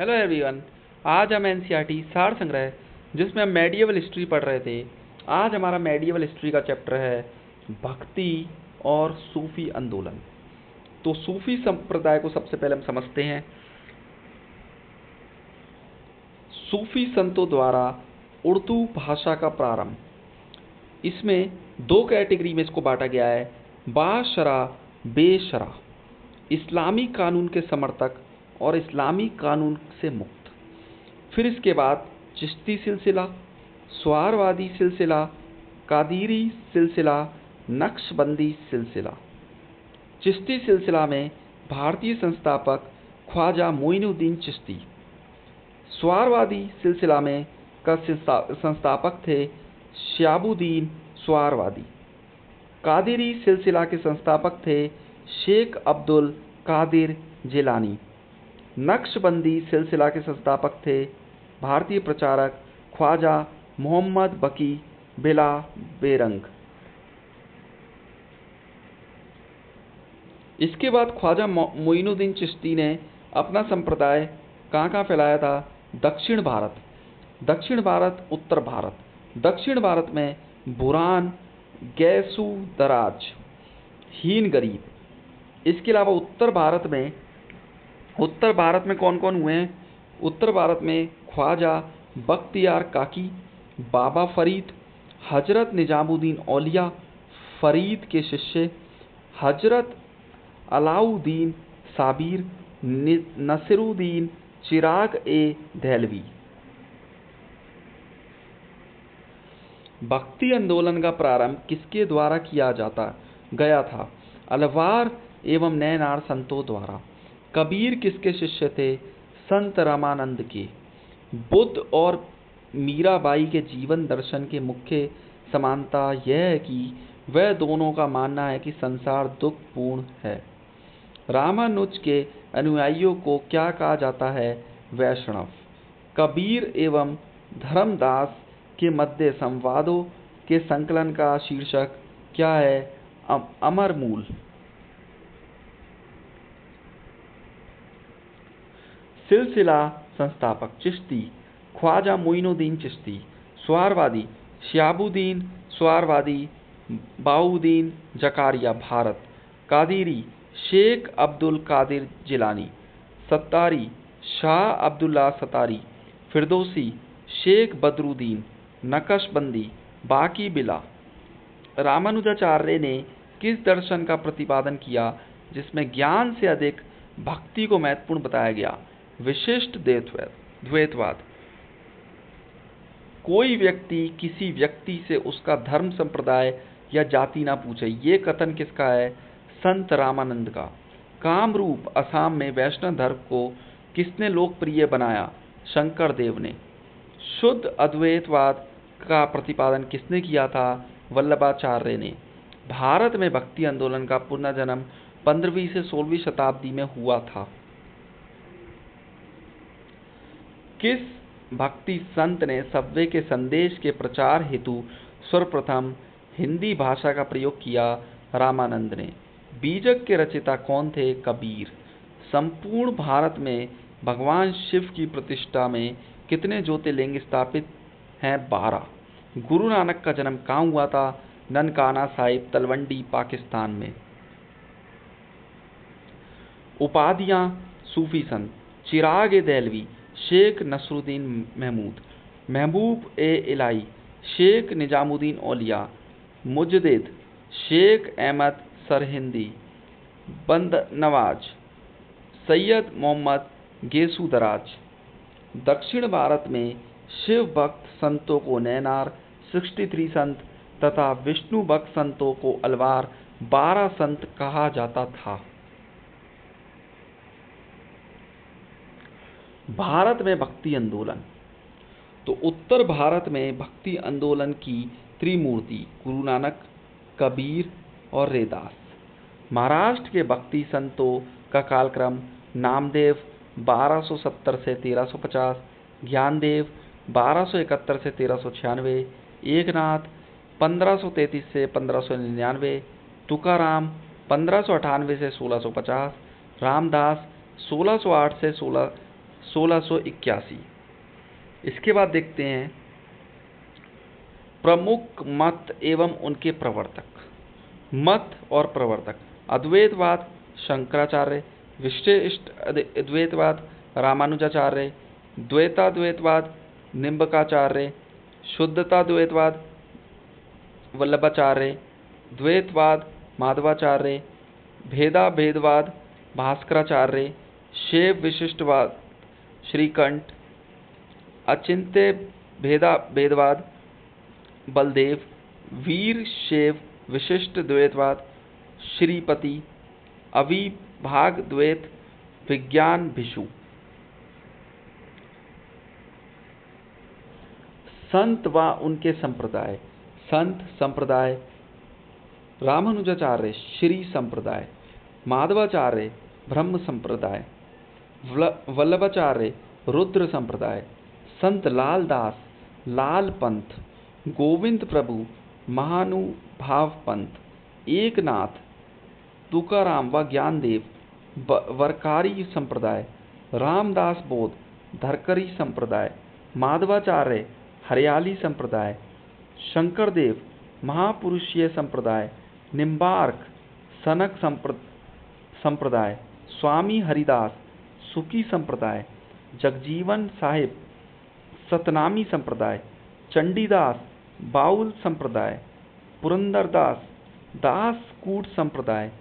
Hello everyone. आज हम NCERT सार संग्रह जिसमें हम मेडिएवल हिस्ट्री पढ़ रहे थे। आज हमारा मेडिएवल हिस्ट्री का चैप्टर है भक्ति और सूफी आंदोलन। तो सूफी संप्रदाय को सबसे पहले हम समझते हैं। सूफी संतों द्वारा उर्दू भाषा का प्रारंभ। इसमें दो कैटेगरी में इसको बांटा गया है, बाशरा बेशरा, इस्लामी कानून के समर्थक और इस्लामी कानून से मुक्त। फिर इसके बाद चिश्ती सिलसिला, स्वारवादी सिलसिला, कादिरी सिलसिला, नक्शबंदी सिलसिला। चिश्ती सिलसिला में भारतीय संस्थापक ख्वाजा मोइनुद्दीन चिश्ती, स्वारवादी सिलसिला में का संस्थापक थे शिहाबुद्दीन स्वारवादी, कादिरी सिलसिला के संस्थापक थे शेख अब्दुल कादिर जिलानी, नक्शबंदी सिलसिला के संस्थापक थे भारतीय प्रचारक ख्वाजा मोहम्मद बकी बिला बेरंग। इसके बाद ख्वाजा मोइनुद्दीन चिश्ती ने अपना संप्रदाय कहाँ फैलाया था? दक्षिण भारत, उत्तर भारत। दक्षिण भारत में बुरान, गैसू दराज, हीन गरीब। इसके अलावा उत्तर भारत में कौन कौन हुए हैं? उत्तर भारत में ख्वाजा बख्तियार काकी, बाबा फरीद, हजरत निजामुद्दीन औलिया फरीद के शिष्य, हजरत अलाउद्दीन साबिर, नसीरुद्दीन चिराग ए दहलवी। भक्ति आंदोलन का प्रारंभ किसके द्वारा किया गया था? अलवार एवं नैनार संतों द्वारा। कबीर किसके शिष्य थे? संत रामानंद के। बुद्ध और मीराबाई के जीवन दर्शन के मुख्य समानता यह है कि वह दोनों का मानना है कि संसार दुखपूर्ण है। रामानुज के अनुयायियों को क्या कहा जाता है? वैष्णव। कबीर एवं धर्मदास के मध्य संवादों के संकलन का शीर्षक क्या है? अमर मूल। सिलसिला संस्थापक चिश्ती ख्वाजा मोइनुद्दीन चिश्ती, स्वारवादी शिहाबुद्दीन स्वारवादी, बाउद्दीन जकारिया भारत, कादिरी शेख अब्दुल कादिर जिलानी, सत्तारी शाह अब्दुल्ला सतारी, फिरदौसी शेख बदरुद्दीन, नक्शबंदी बाकी बिला। रामानुजाचार्य ने किस दर्शन का प्रतिपादन किया जिसमें ज्ञान से अधिक भक्ति को महत्वपूर्ण बताया गया? विशिष्ट द्वैतवाद। कोई व्यक्ति किसी व्यक्ति से उसका धर्म, संप्रदाय या जाति ना पूछे, ये कथन किसका है? संत रामानंद का। कामरूप असम में वैष्णव धर्म को किसने लोकप्रिय बनाया? शंकर देव ने। शुद्ध अद्वैतवाद का प्रतिपादन किसने किया था? वल्लभाचार्य ने। भारत में भक्ति आंदोलन का पुनर्जन्म 15वीं से 16वीं शताब्दी में हुआ था। किस भक्ति संत ने सब्वे के संदेश के प्रचार हेतु सर्वप्रथम हिंदी भाषा का प्रयोग किया? रामानंद ने। बीजक के रचयिता कौन थे? कबीर। संपूर्ण भारत में भगवान शिव की प्रतिष्ठा में कितने ज्योतिर्लिंग स्थापित हैं? 12। गुरु नानक का जन्म कहाँ हुआ था? ननकाना साहिब, तलवंडी, पाकिस्तान में। उपाधियां सूफी संत। चिराग ए दहलवी शेख नसरुद्दीन महमूद, महबूब ए इलाही शेख निजामुद्दीन औलिया, मुजद्दिद शेख अहमद सरहिंदी, बंद नवाज सैयद मोहम्मद गेसू दराज। दक्षिण भारत में शिव भक्त संतों को नैनार 63 संत तथा विष्णु भक्त संतों को अलवार 12 संत कहा जाता था। भारत में भक्ति आंदोलन। तो उत्तर भारत में भक्ति आंदोलन की त्रिमूर्ति गुरु नानक, कबीर और रैदास। महाराष्ट्र के भक्ति संतों का कालक्रम नामदेव 1270 से 1350, ज्ञानदेव 1271 से 1396, एकनाथ 1533 से 1599, तुकाराम 1598 से 1650, रामदास 1608 से 1681। इसके बाद देखते हैं प्रमुख मत एवं उनके प्रवर्तक। मत और प्रवर्तक। अद्वैतवाद शंकराचार्य, विशिष्ट अद्वैतवाद रामानुजाचार्य, द्वैताद्वैतवाद निम्बकाचार्य, शुद्धताद्वैतवाद वल्लभाचार्य, द्वैतवाद माधवाचार्य, भेदाभेदवाद भास्कराचार्य, शैव विशिष्टवाद श्रीकंठ, अचिंत्य भेदवाद बलदेव, वीर शैव विशिष्ट द्वैतवाद श्रीपति, अविभाग द्वैत विज्ञान भिषु। संत व उनके संप्रदाय। संत संप्रदाय रामानुजाचार्य श्री संप्रदाय, माधवाचार्य ब्रह्म संप्रदाय, वल्लभाचार्य रुद्र संप्रदाय, संत लाल दास लाल पंथ, गोविंद प्रभु महानुभाव पंथ, एकनाथ तुकाराम व ज्ञानदेव वरकारी संप्रदाय, रामदास बोध धरकरी संप्रदाय, माधवाचार्य हरियाली संप्रदाय, शंकरदेव महापुरुषीय संप्रदाय, निम्बार्क सनक संप्रदाय, स्वामी हरिदास सुखी संप्रदाय, जगजीवन साहिब सतनामी संप्रदाय, चंडीदास बाउल संप्रदाय, पुरंदरदास दास कूट संप्रदाय,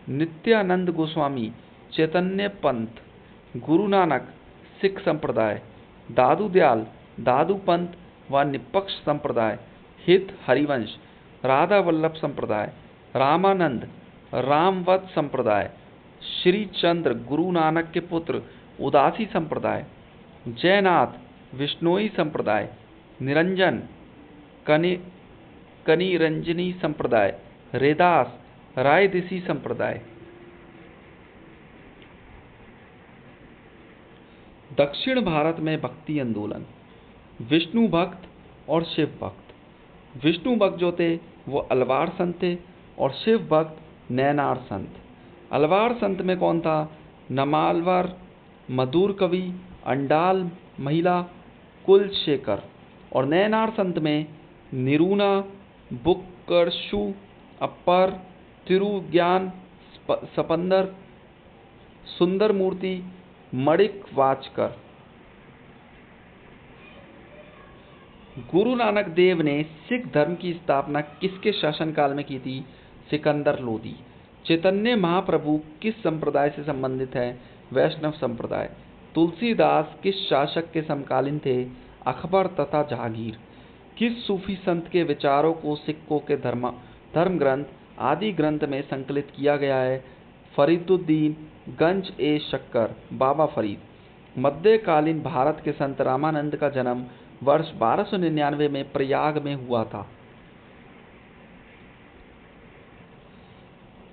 नित्यानंद गोस्वामी चैतन्य पंथ, गुरु नानक सिख संप्रदाय, दादू दयाल दादू पंथ व निपक्ष संप्रदाय, हित हरिवंश राधा वल्लभ संप्रदाय, रामानंद रामवत संप्रदाय, श्री चंद्र गुरु नानक के पुत्र उदासी संप्रदाय, जयनाथ विष्णोई संप्रदाय, निरंजन कनिरंजनी संप्रदाय, रेदास रायदिसी संप्रदाय। दक्षिण भारत में भक्ति आंदोलन। विष्णु भक्त और शिव भक्त। विष्णु भक्त जो थे वो अलवार संत थे और शिव भक्त नैनार संत। अलवार संत में कौन था? नमालवार, मधुर कवि, अंडाल महिला, कुलशेखर। और नैनार संत में निरूना, बुक्करशु, अपर, तिरुज्ञान सपंदर, सुंदर मूर्ति, मणिक वाचकर। गुरु नानक देव ने सिख धर्म की स्थापना किसके शासनकाल में की थी? सिकंदर लोदी। चैतन्य महाप्रभु किस संप्रदाय से संबंधित है? वैष्णव संप्रदाय। तुलसीदास किस शासक के समकालीन थे? अकबर तथा जहांगीर। किस सूफी संत के विचारों को सिखों के धर्म ग्रंथ आदि ग्रंथ में संकलित किया गया है? फरीदुद्दीन गंज ए शक्कर, बाबा फरीद। मध्यकालीन भारत के संत रामानंद का जन्म वर्ष 1299 में प्रयाग में हुआ था।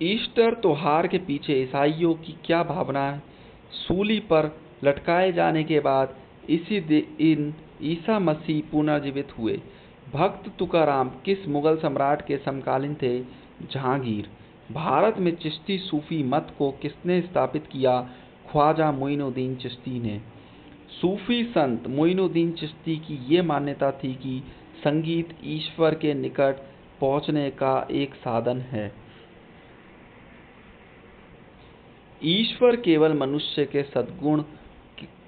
ईस्टर त्योहार के पीछे ईसाइयों की क्या भावना है? सूली पर लटकाए जाने के बाद इसी दिन ईसा मसीह पुनर्जीवित हुए। भक्त तुकाराम किस मुगल सम्राट के समकालीन थे? जहांगीर। भारत में चिश्ती सूफी मत को किसने स्थापित किया? ख्वाजा मोइनुद्दीन चिश्ती ने। सूफी संत मोइनुद्दीन चिश्ती की ये मान्यता थी कि संगीत ईश्वर के निकट पहुंचने का एक साधन है। ईश्वर केवल मनुष्य के सद्गुण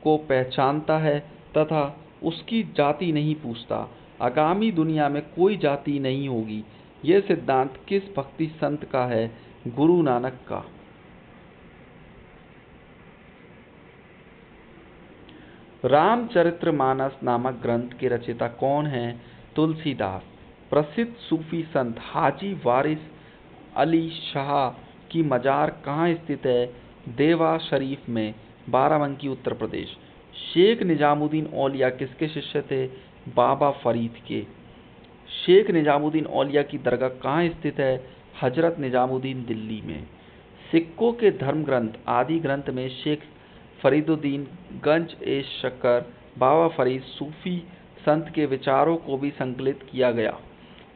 को पहचानता है तथा उसकी जाति नहीं पूछता। आगामी दुनिया में कोई जाति नहीं होगी। यह सिद्धांत किस भक्ति संत का है? गुरु नानक का। रामचरितमानस नामक ग्रंथ के रचयिता कौन हैं? तुलसीदास। प्रसिद्ध सूफी संत हाजी वारिस अली शाह की मजार कहाँ स्थित है? देवा शरीफ में, बाराबंकी उत्तर प्रदेश। शेख निजामुद्दीन औलिया किसके शिष्य थे? बाबा फरीद के। शेख निजामुद्दीन औलिया की दरगाह कहाँ स्थित है? हजरत निजामुद्दीन दिल्ली में। सिखों के धर्म ग्रंथ आदि ग्रंथ में शेख फरीदुद्दीन गंज ए शक्कर, बाबा फरीद सूफी संत के विचारों को भी संकलित किया गया।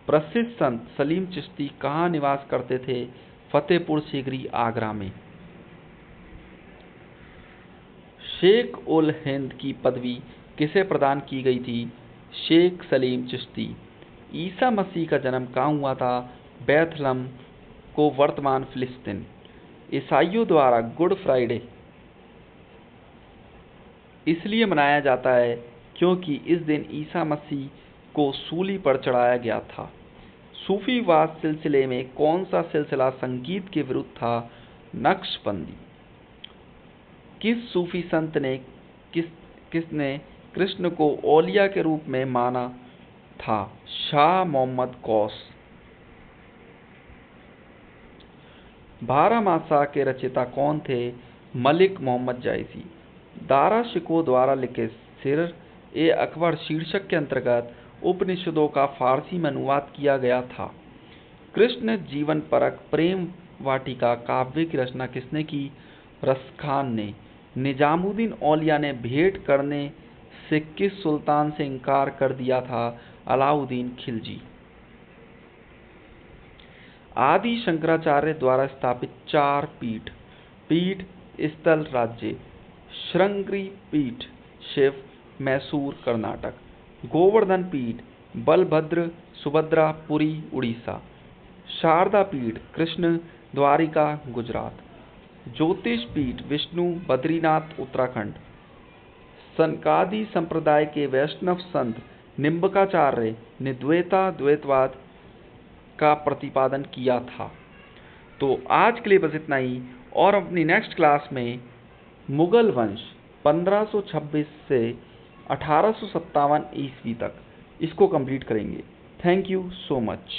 प्रसिद्ध संत सलीम चिश्ती कहाँ निवास करते थे? फतेहपुर सीकरी, आगरा में। शेख उल हिंद की पदवी किसे प्रदान की गई थी? शेख सलीम चिश्ती। ईसा मसीह का जन्म कहाँ हुआ था? बैथलहम को वर्तमान फिलिस्तीन। ईसाइयों द्वारा गुड फ्राइडे इसलिए मनाया जाता है क्योंकि इस दिन ईसा मसीह को सूली पर चढ़ाया गया था। सूफीवाद सिलसिले में कौन सा सिलसिला संगीत के विरुद्ध था? नक्शबंदी। किस सूफी संत ने किसने कृष्ण को औलिया के रूप में माना था? शाह मोहम्मद गौस। बारहमासा के रचयिता कौन थे? मलिक मोहम्मद जायसी। दारा शिकोह द्वारा लिखित सिर-ए-अकबर शीर्षक के अंतर्गत उपनिषदों का फारसी में अनुवाद किया गया था। कृष्ण जीवन परक प्रेम वाटिका काव्य की रचना किसने की? रसखान ने। निजामुद्दीन औलिया ने भेंट करने से किस सुल्तान से इनकार कर दिया था? अलाउद्दीन खिलजी। आदि शंकराचार्य द्वारा स्थापित 4 पीठ। पीठ स्थल राज्य श्रृंगेरी पीठ शिव, मैसूर, कर्नाटक। गोवर्धन पीठ बलभद्र, सुभद्रा, पुरी, उड़ीसा। शारदा पीठ कृष्ण, द्वारिका, गुजरात। ज्योतिष पीठ विष्णु, बद्रीनाथ, उत्तराखंड। सनकादि संप्रदाय के वैष्णव संत निम्बकाचार्य ने द्वैतवाद का प्रतिपादन किया था। तो आज के लिए बस इतना ही, और अपनी नेक्स्ट क्लास में मुगल वंश 1526 से 1857 ईस्वी तक इसको कंप्लीट करेंगे। Thank you so much.